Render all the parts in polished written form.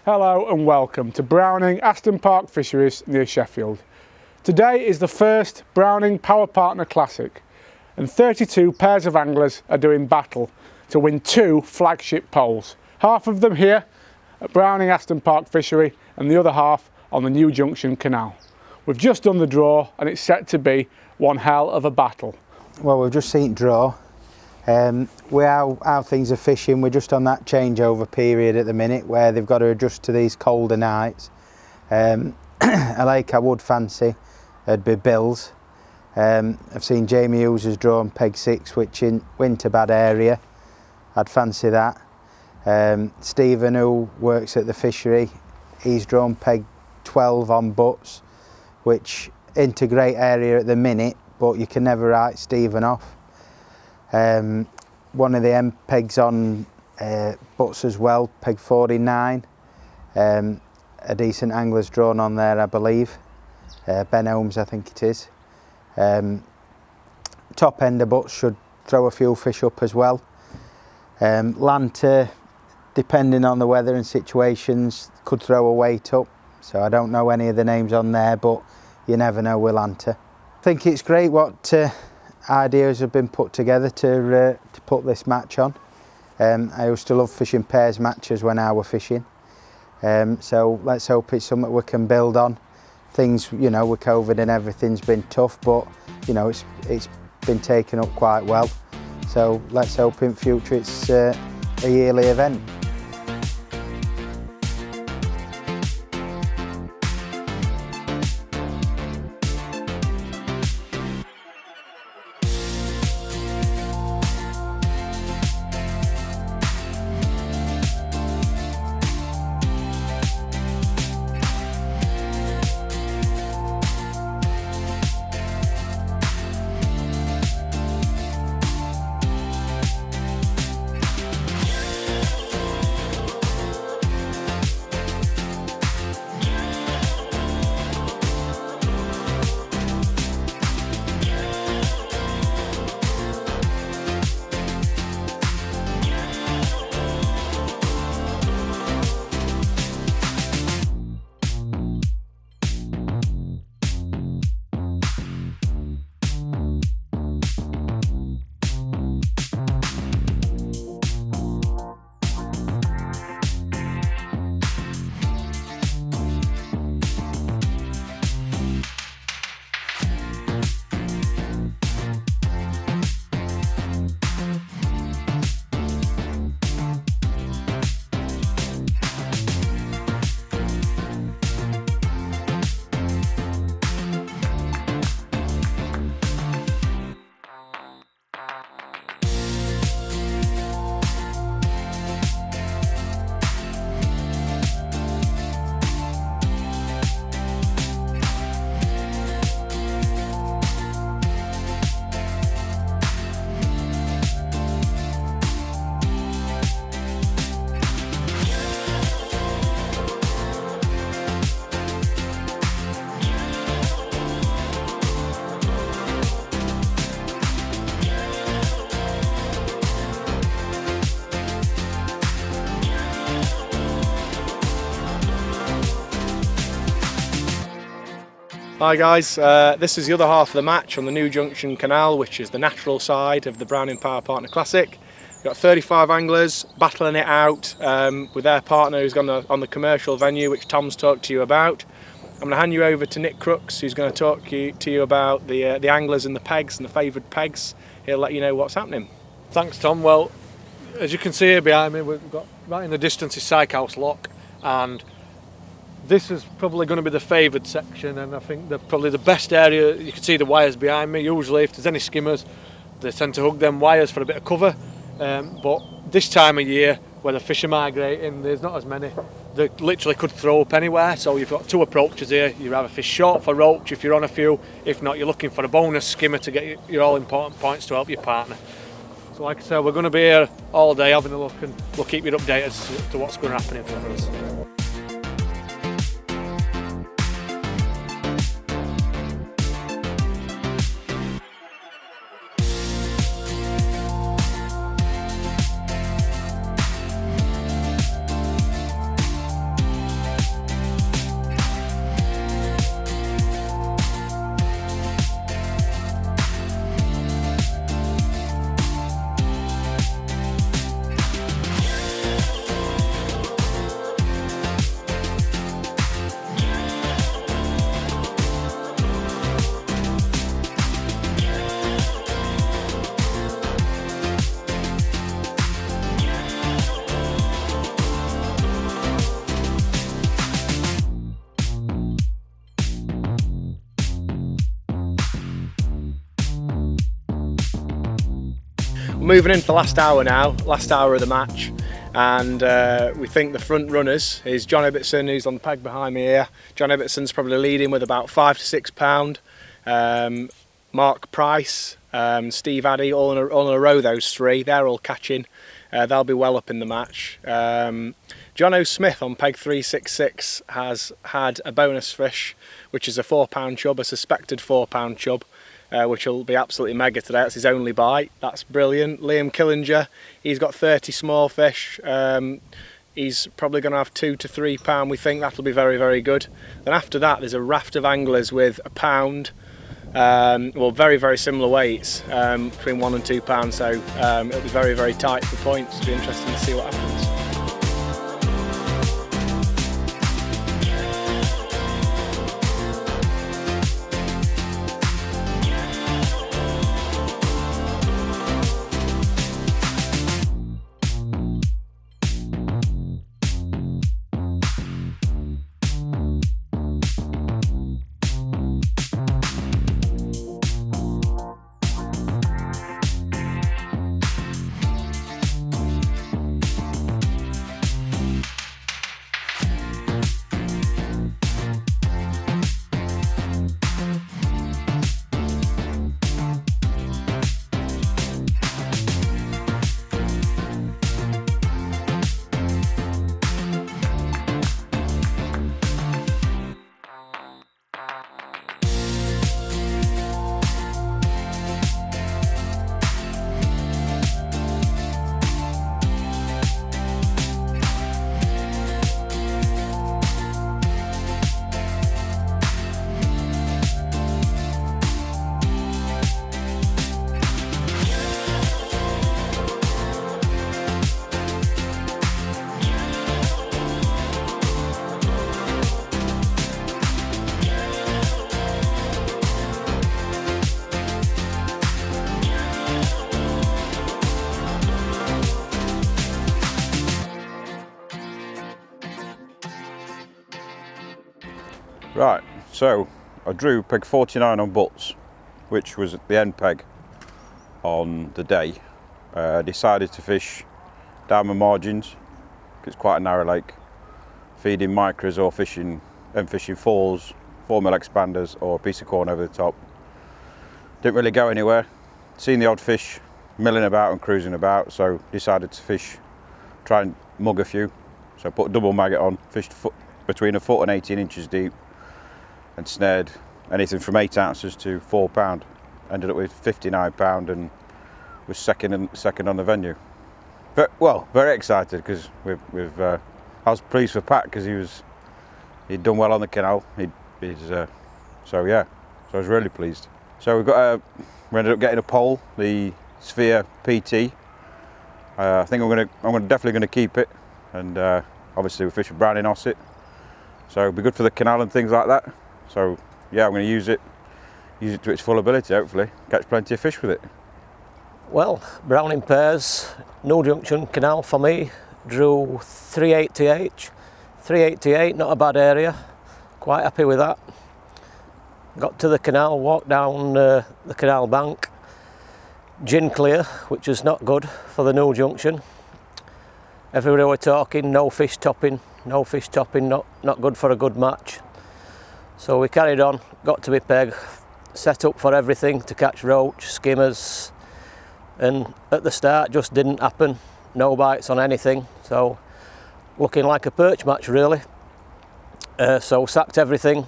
Hello and welcome to Browning Aston Park Fisheries near Sheffield. Today is the first Browning Power Partner Classic and 32 pairs of anglers are doing battle to win 2 flagship poles. Half of them here at Browning Aston Park Fishery and the other half on the new Junction Canal. We've just done the draw and it's set to be one hell of a battle. Well, we've just seen draw. How things are fishing, we're just on that changeover period at the minute where they've got to adjust to these colder nights. A lake I would fancy would be Bill's. I've seen Jamie Hughes has drawn peg 6, which in winter bad area, I'd fancy that. Stephen, who works at the fishery, he's drawn peg 12 on butts, which into great area at the minute, but you can never write Stephen off. One of the M pegs on butts as well, peg 49. A decent angler's drawn on there, I believe. Ben Holmes, I think it is. Top end of butts should throw a few fish up as well. Lanter, depending on the weather and situations, could throw a weight up. So I don't know any of the names on there, but you never know with Lanter. I think it's great what ideas have been put together to put this match on. I used to love fishing pairs matches when I were fishing, so let's hope it's something we can build on. Things, you know, with COVID and everything's been tough, but you know it's been taken up quite well, so let's hope in future it's a yearly event. Hi guys, this is the other half of the match on the new Junction Canal, which is the natural side of the Browning Power Partner Classic. We've got 35 anglers battling it out with their partner who's gone on the commercial venue, which Tom's talked to you about. I'm going to hand you over to Nick Crooks, who's going to talk to you about the anglers and the pegs and the favoured pegs. He'll let you know what's happening. Thanks Tom. Well, as you can see here behind me, we've got right in the distance is Sykehouse Lock, and this is probably going to be the favoured section, and I think they're probably the best area. You can see the wires behind me. Usually if there's any skimmers, they tend to hug them wires for a bit of cover, but this time of year where the fish are migrating, there's not as many. They literally could throw up anywhere, so you've got 2 approaches here. You either fish short for roach if you're on a few, if not you're looking for a bonus skimmer to get your all important points to help your partner. So like I said, we're going to be here all day having a look, and we'll keep you updated as to what's going to happen in front of us. Moving into the last hour now, last hour of the match, and we think the front runners is John Ibbotson, who's on the peg behind me here. John Ibbotson's probably leading with about £5 to £6. Mark Price, Steve Addy, all in a row, those three, they're all catching. They'll be well up in the match. John O. Smith on peg 366 has had a bonus fish, which is a £4 chub, a suspected £4 chub, which will be absolutely mega today. That's his only bite. That's brilliant. Liam Killinger, he's got 30 small fish. He's probably going to have £2 to £3. We think that'll be very, very good. Then after that, there's a raft of anglers with £1. Well, very, very similar weights, between £1 and £2. So it'll be very, very tight for points. It'll be interesting to see what happens. Right, so I drew peg 49 on butts, which was at the end peg on the day. Decided to fish down my margins, it's quite a narrow lake, feeding micros or fishing falls, 4mm expanders or a piece of corn over the top. Didn't really go anywhere, seen the odd fish milling about and cruising about, so decided to fish, try and mug a few. So I put a double maggot on, fished between 1 foot and 18 inches deep, and snared anything from 8 ounces to £4. Ended up with £59 and was second on the venue. But well, very excited because I was pleased for Pat because he'd done well on the canal. So yeah, so I was really pleased. So we ended up getting a pole, the Sphere PT. I think I'm definitely going to keep it, and obviously we fish with Browning Osset, so it'll be good for the canal and things like that. So yeah, I'm going to use it to its full ability, hopefully catch plenty of fish with it. Well, Browning pairs, no Junction Canal for me, drew 388, 388, not a bad area, quite happy with that. Got to the canal, walked down the canal bank, gin clear, which is not good for the new junction. Everywhere we're talking, no fish topping, not good for a good match. So we carried on, got to my peg, set up for everything to catch roach, skimmers, and at the start just didn't happen, no bites on anything, so looking like a perch match really. So sacked everything,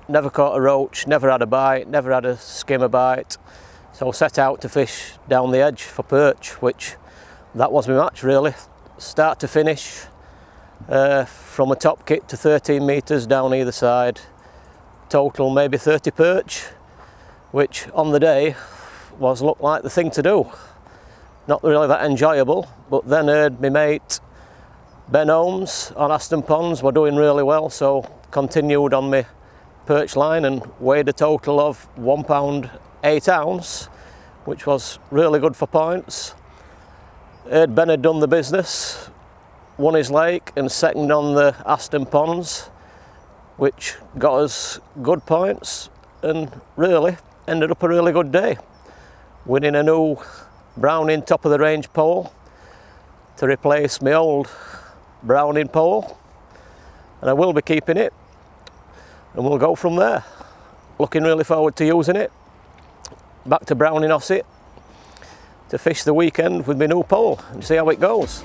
never caught a roach, never had a bite, never had a skimmer bite, so set out to fish down the edge for perch, which that was my match really, start to finish, from a top kit to 13 metres down either side, total maybe 30 perch, which on the day looked like the thing to do. Not really that enjoyable, but then heard my mate Ben Holmes on Aston Ponds were doing really well, so continued on my perch line and weighed a total of £1 8 ounce, which was really good for points. Heard Ben had done the business, won his lake and second on the Aston Ponds, which got us good points and really ended up a really good day, winning a new Browning top of the range pole to replace my old Browning pole, and I will be keeping it, and we'll go from there. Looking really forward to using it. Back to Browning Osset to fish the weekend with my new pole and see how it goes.